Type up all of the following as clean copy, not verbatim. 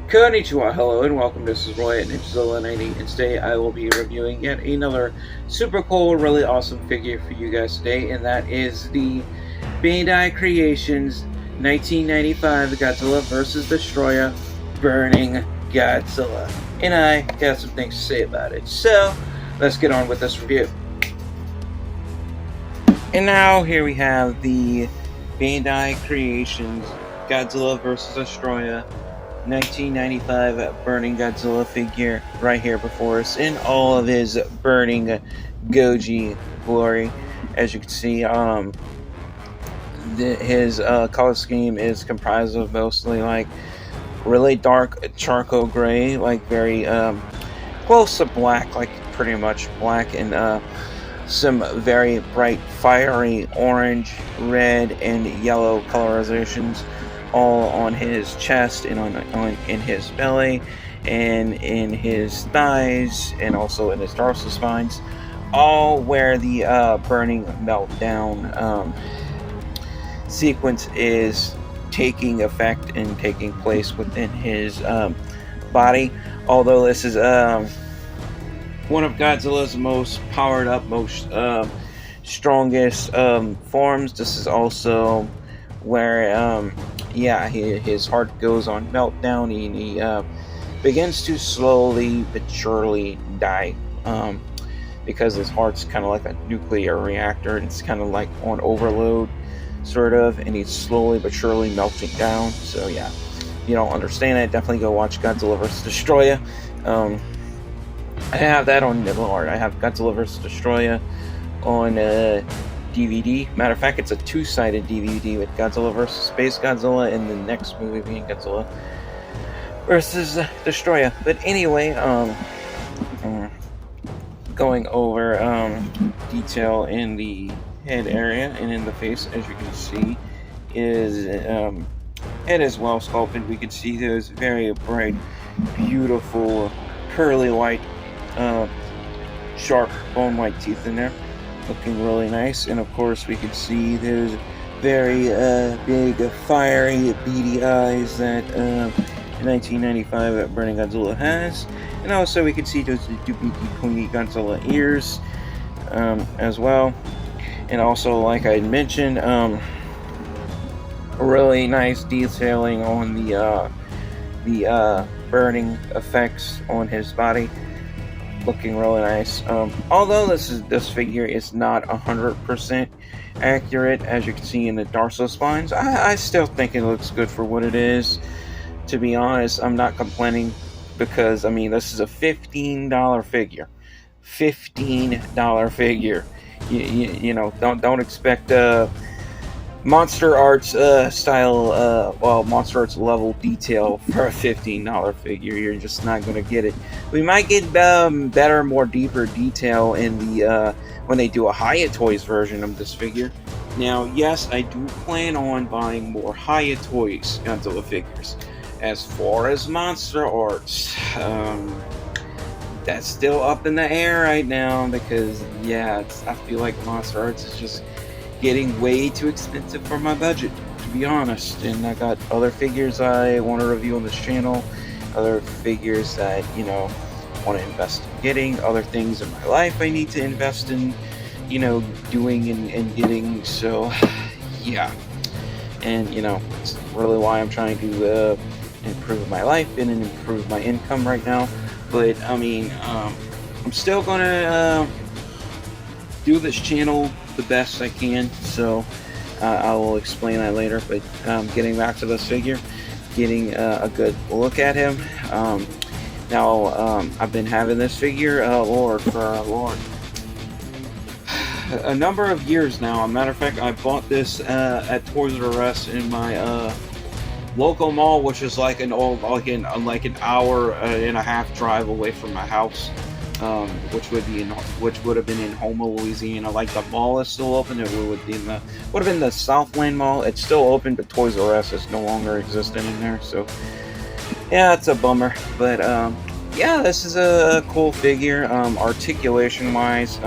Konnichiwa, hello, and welcome to Destoroyah Godzilla 90, and today I will be reviewing yet another super cool, really awesome figure for you guys today, and that is the BanDai Creations 1995 Godzilla vs. Destoroyah Burning Godzilla. And I got some things to say about it, so let's get on with this review. And now here we have the BanDai Creations Godzilla vs. Destoroyah 1995 Burning Godzilla figure right here before us in all of his burning Goji glory. As you can see, his color scheme is comprised of mostly like really dark charcoal gray, like very close to black, like pretty much black, and some very bright fiery orange, red, and yellow colorizations, all on his chest and on in his belly and in his thighs and also in his dorsal spines, all where the burning meltdown sequence is taking effect and taking place within his body. Although this is one of Godzilla's most powered up, most strongest forms, this is also where his heart goes on meltdown and he begins to slowly but surely die, because his heart's kind of like a nuclear reactor and it's kind of like on overload sort of, and he's slowly but surely melting down. So yeah, if you don't understand it, definitely go watch Godzilla vs. Destoroyah. I have that on Lord. I have Godzilla vs. Destoroyah on DVD. Matter of fact, it's a two-sided DVD with Godzilla vs. Space Godzilla and the next movie being Godzilla vs. Destoroyah. But anyway, going over detail in the head area and in the face, as you can see, is head is well sculpted. We can see those very bright, beautiful, pearly white, sharp bone white teeth in there, looking really nice. And of course we can see those very big, fiery, beady eyes that 1995 Burning Godzilla has. And also we can see those beady, pointy Godzilla ears as well. And also, like I mentioned, really nice detailing on the burning effects on his body, looking really nice. Although this figure is not 100% accurate, as you can see in the dorsal spines, I still think it looks good for what it is. To be honest, I'm not complaining, because I mean, this is a $15 figure. $15 figure. You know, don't expect Monster Arts style, Monster Arts level detail for a $15 figure. You're just not going to get it. We might get better, more deeper detail in the when they do a Hiya Toys version of this figure. Now, yes, I do plan on buying more Hiya Toys Godzilla figures. As far as Monster Arts, that's still up in the air right now, because yeah, I feel like Monster Arts is just getting way too expensive for my budget, to be honest. And I got other figures I want to review on this channel, other figures that, you know, want to invest in getting, other things in my life I need to invest in, you know, doing and getting. So yeah, and you know, it's really why I'm trying to improve my life and improve my income right now. But I mean, I'm still gonna do this channel the best I can, so I will explain that later. But getting back to this figure, getting a good look at him. Now, I've been having this figure, for a number of years now. As a matter of fact, I bought this at Toys R Us in my local mall, which is like an hour and a half drive away from my house, which would have been in Houma, Louisiana. Like, the mall is still open. It would have been the Southland Mall. It's still open, but Toys R Us is no longer existing in there. So yeah, it's a bummer. But yeah, this is a cool figure. Articulation wise,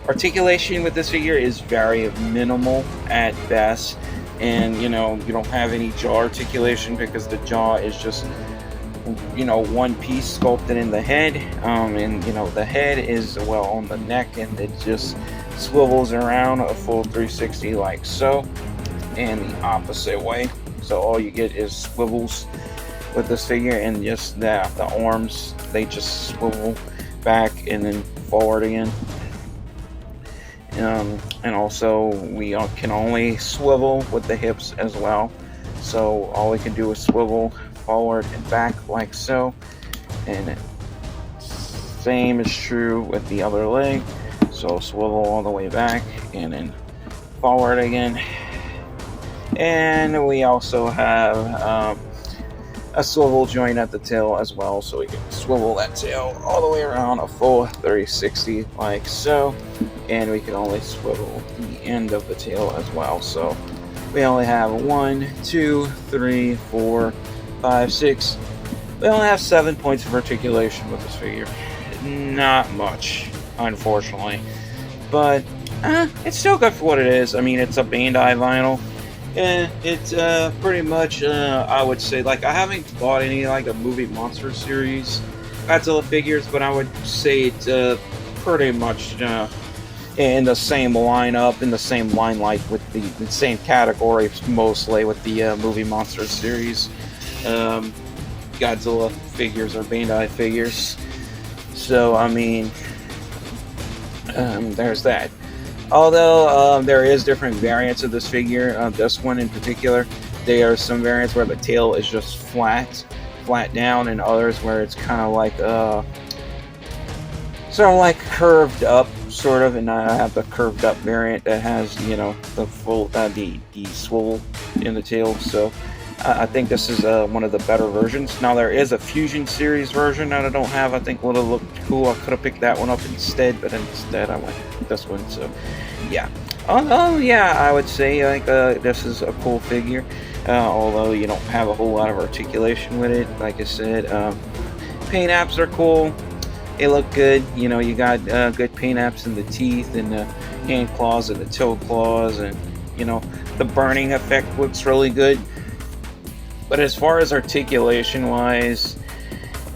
articulation with this figure is very minimal at best. and you know, you don't have any jaw articulation because the jaw is just, you know, one piece sculpted in the head, and you know, the head is, well, on the neck, and it just swivels around a full 360 like so, and the opposite way. So all you get is swivels with this figure, and just the arms, they just swivel back and then forward again. And also we can only swivel with the hips as well, so all we can do is swivel forward and back like so, and same is true with the other leg, so swivel all the way back and then forward again. And we also have a swivel joint at the tail as well, so we can swivel that tail all the way around a full 360 like so, and we can only swivel the end of the tail as well. So we only have 1, 2, 3, 4, 5, 6. We only have 7 points of articulation with this figure. Not much, unfortunately, but it's still good for what it is. I mean, it's a BanDai vinyl. It's pretty much, I would say, like, I haven't bought any, like, a movie monster series Godzilla figures, but I would say it's pretty much in the same lineup, in the same limelight, with the same category, mostly, with the movie monster series Godzilla figures or BanDai figures. So, I mean, there's that. Although there is different variants of this figure, this one in particular, there are some variants where the tail is just flat down, and others where it's kind of like sort of like curved up, sort of. And I have the curved up variant that has, you know, the full the swivel in the tail. So I think this is one of the better versions. Now there is a Fusion series version that I don't have. I think would have looked cool. I could have picked that one up instead, but instead I went with this one. So yeah. Yeah, I would say like this is a cool figure. Although you don't have a whole lot of articulation with it. Like I said, paint apps are cool. They look good. You know, you got good paint apps in the teeth and the hand claws and the toe claws, and you know, the burning effect looks really good. But as far as articulation wise,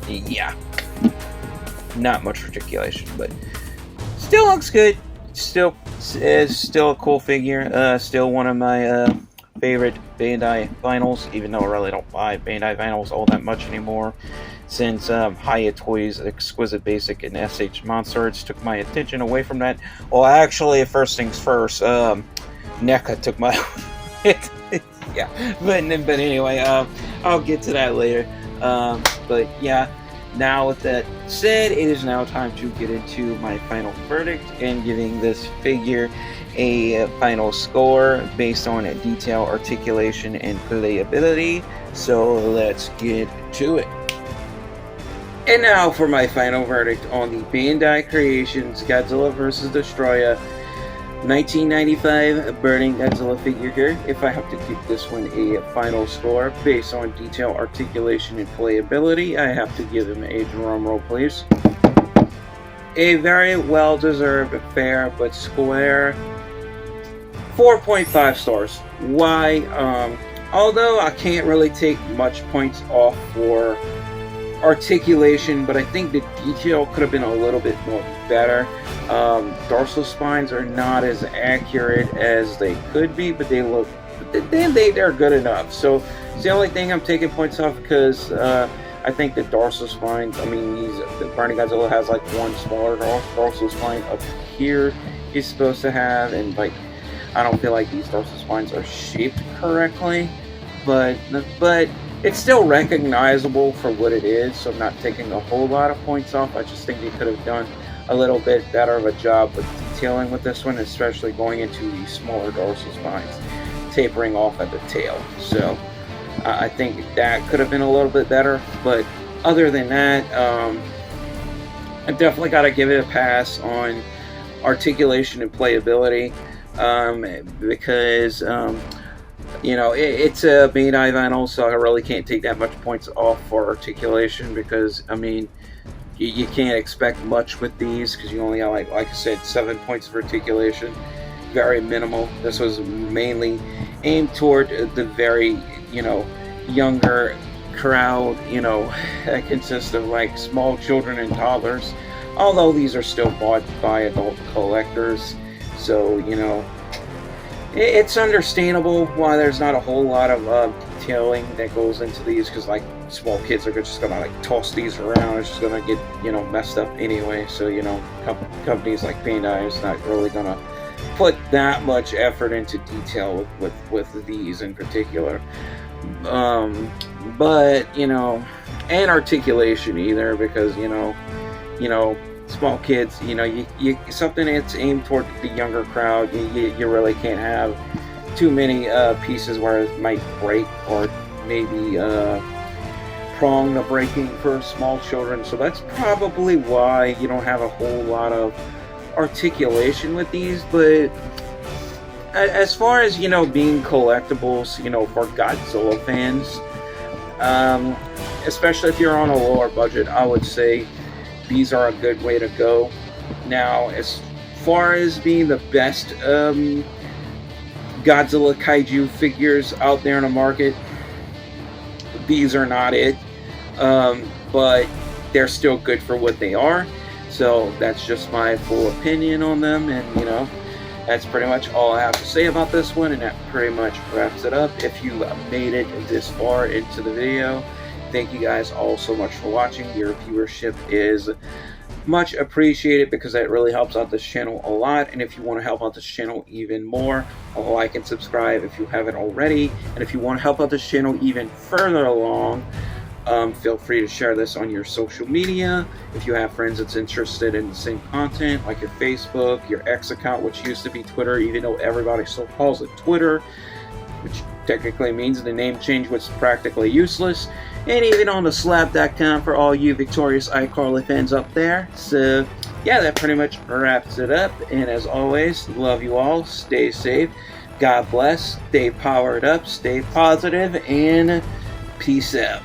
yeah, not much articulation, but still looks good. Still is still a cool figure. Still one of my favorite BanDai vinyls, even though I really don't buy BanDai vinyls all that much anymore, since Hiya Toys, Exquisite Basic, and SH Monsters took my attention away from that. Well, actually, first things first, NECA took my yeah, but anyway, I'll get to that later. But yeah, now with that said, it is now time to get into my final verdict and giving this figure a final score based on detail, articulation, and playability. So let's get to it. And now for my final verdict on the BanDai Creations Godzilla vs. Destoroyah 1995 Burning Godzilla figure here. If I have to give this one a final score based on detail, articulation, and playability, I have to give him a drum roll, please. A very well-deserved, fair but square 4.5 stars. Why? Although I can't really take much points off for articulation, but I think the detail could have been a little bit more better. Dorsal spines are not as accurate as they could be, but they look, they're good enough. So it's the only thing I'm taking points off, because I think the dorsal spines, I mean, the Burning Godzilla has like one smaller dorsal spine up here he's supposed to have, and like I don't feel like these dorsal spines are shaped correctly, but it's still recognizable for what it is, so I'm not taking a whole lot of points off. I just think they could have done a little bit better of a job with detailing with this one, especially going into the smaller dorsal spines, tapering off at the tail. So I think that could have been a little bit better, but other than that, I definitely got to give it a pass on articulation and playability, because you know, it's a BanDai vinyl, so I really can't take that much points off for articulation, because I mean, you can't expect much with these, because you only got like I said, 7 points of articulation, very minimal. This was mainly aimed toward the very, younger crowd, that consists of like small children and toddlers, although these are still bought by adult collectors. So, it's understandable why there's not a whole lot of detailing that goes into these, because like small kids are just gonna like toss these around. It's just gonna get messed up anyway. So companies like Bandai is not really gonna put that much effort into detail with these in particular. But and articulation either, because small kids, you something that's aimed toward the younger crowd, you really can't have too many pieces where it might break, or maybe prone to breaking for small children. So that's probably why you don't have a whole lot of articulation with these. But as far as being collectibles, for Godzilla fans, especially if you're on a lower budget, I would say these are a good way to go. Now, as far as being the best Godzilla kaiju figures out there in the market, these are not it, but they're still good for what they are. So that's just my full opinion on them, and that's pretty much all I have to say about this one, and that pretty much wraps it up. If you made it this far into the video, thank you guys all so much for watching. Your viewership is much appreciated, because that really helps out this channel a lot. And if you want to help out this channel even more, like and subscribe if you haven't already. And if you want to help out this channel even further along, feel free to share this on your social media. If you have friends that's interested in the same content, like your Facebook, your X account, which used to be Twitter, even though everybody still calls it Twitter, which technically means the name change was practically useless, and even on the slap.com for all you Victorious iCarly fans up there. So yeah, that pretty much wraps it up, and as always, love you all, stay safe, God bless, stay powered up, stay positive, and peace out.